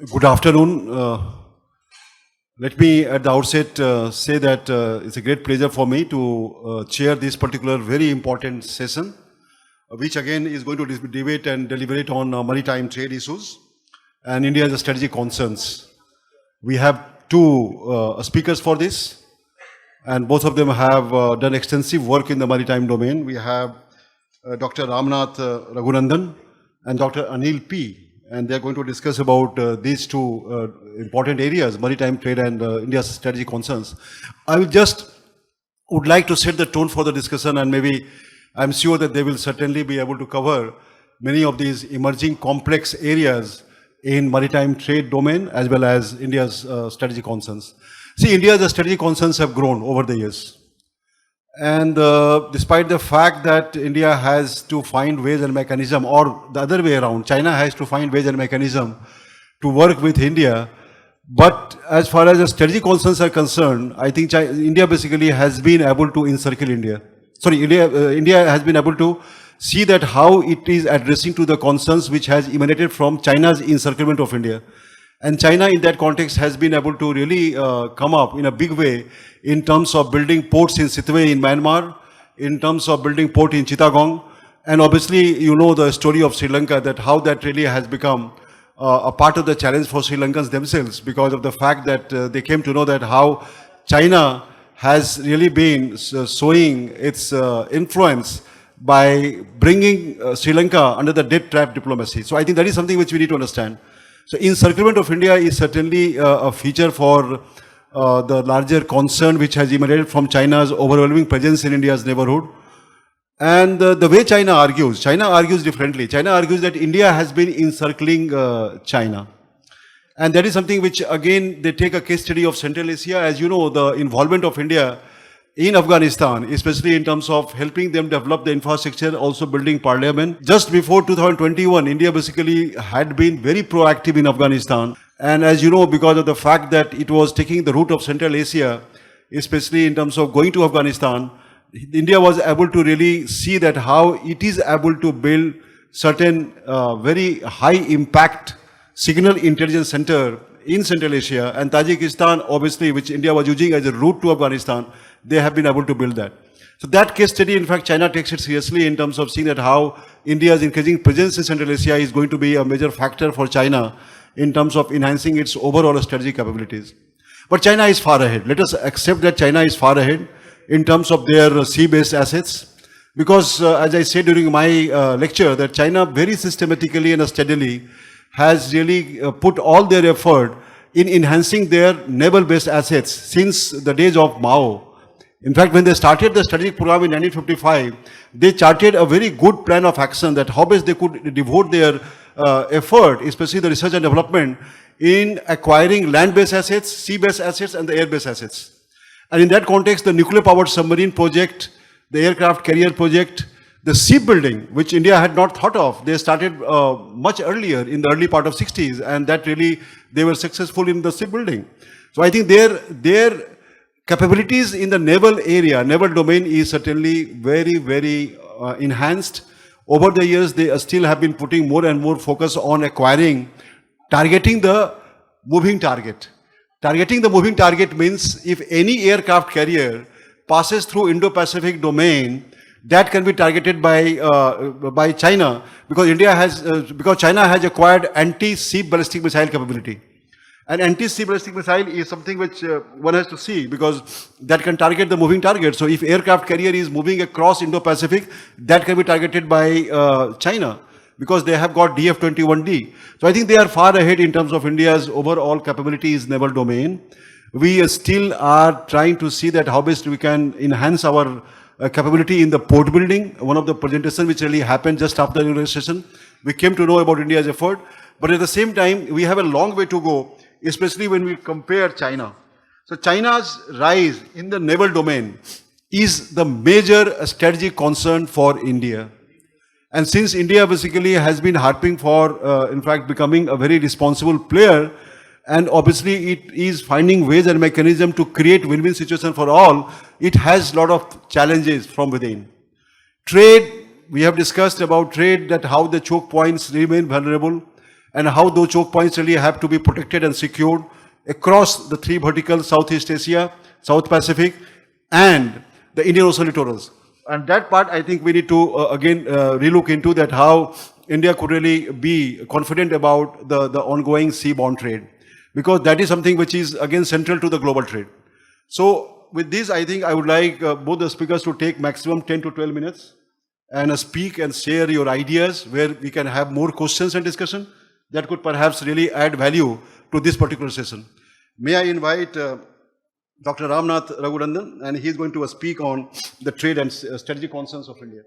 Good afternoon. Let me at the outset say that it's a great pleasure for me to chair this particular very important session, which again is going to debate and deliberate on maritime trade issues and India's strategic concerns. We have two speakers for this, and both of them have done extensive work in the maritime domain. We have Dr. Ramnath Raghunandan and Dr. Anil P. And they're going to discuss about these two important areas, maritime trade and India's strategic concerns. I would like to set the tone for the discussion, and maybe I'm sure that they will certainly be able to cover many of these emerging complex areas in maritime trade domain as well as India's strategic concerns. See, India's strategic concerns have grown over the years. And despite the fact that India has to find ways and mechanism, or the other way around, China has to find ways and mechanism to work with India. But as far as the strategic concerns are concerned, I think India basically has been able to encircle India. India has been able to see that how it is addressing to the concerns which has emanated from China's encirclement of India. And China in that context has been able to really come up in a big way in terms of building ports in Sittwe in Myanmar, in terms of building port in Chittagong. And obviously, you know the story of Sri Lanka, that how that really has become a part of the challenge for Sri Lankans themselves, because of the fact that they came to know that how China has really been showing its influence by bringing Sri Lanka under the debt trap diplomacy. So I think that is something which we need to understand. So encirclement of India is certainly a feature for the larger concern which has emanated from China's overwhelming presence in India's neighborhood. And the way China argues differently. China argues that India has been encircling China. And that is something which, again, they take a case study of Central Asia. As you know, the involvement of India in Afghanistan, especially in terms of helping them develop the infrastructure, also building parliament. Just before 2021, India basically had been very proactive in Afghanistan. And as you know, because of the fact that it was taking the route of Central Asia, especially in terms of going to Afghanistan, India was able to really see that how it is able to build certain very high impact signal intelligence center in Central Asia, and Tajikistan, obviously, which India was using as a route to Afghanistan, they have been able to build that. So that case study, in fact, China takes it seriously in terms of seeing that how India's increasing presence in Central Asia is going to be a major factor for China in terms of enhancing its overall strategic capabilities. But China is far ahead. Let us accept that China is far ahead in terms of their sea-based assets. Because, as I said during my lecture, that China very systematically and steadily has really put all their effort in enhancing their naval-based assets since the days of Mao. In fact, when they started the strategic program in 1955, they charted a very good plan of action that how best they could devote their effort, especially the research and development, in acquiring land-based assets, sea-based assets, and the air-based assets. And in that context, the nuclear-powered submarine project, the aircraft carrier project, the shipbuilding, which India had not thought of, they started much earlier in the early part of 60s, and that really, they were successful in the shipbuilding. So I think their capabilities in the naval area, naval domain is certainly very, very enhanced. Over the years, they still have been putting more and more focus on targeting the moving target. Targeting the moving target means if any aircraft carrier passes through Indo-Pacific domain, that can be targeted by China, because China has acquired anti-ship ballistic missile capability. And anti-ship ballistic missile is something which one has to see, because that can target the moving target. So if aircraft carrier is moving across Indo-Pacific, that can be targeted by China, because they have got DF-21D. So I think they are far ahead in terms of India's overall capabilities naval domain. We still are trying to see that how best we can enhance our capability in the port building. One of the presentations which really happened just after the inaugural session, we came to know about India's effort. But at the same time, we have a long way to go, especially when we compare China. So China's rise in the naval domain is the major strategic concern for India. And since India basically has been harping for, in fact, becoming a very responsible player, and obviously it is finding ways and mechanisms to create win-win situation for all, it has a lot of challenges from within. Trade, we have discussed about trade, that how the choke points remain vulnerable. and how those choke points really have to be protected and secured across the three verticals, Southeast Asia, South Pacific, and the Indian Ocean littorals. And that part, I think we need to again relook into that, how India could really be confident about the ongoing seaborne trade, because that is something which is again central to the global trade. So with this, I think I would like both the speakers to take maximum 10 to 12 minutes and speak and share your ideas, where we can have more questions and discussion that could perhaps really add value to this particular session. May I invite Dr. Ramnath Raghurandan, and he is going to speak on the trade and strategic concerns of India.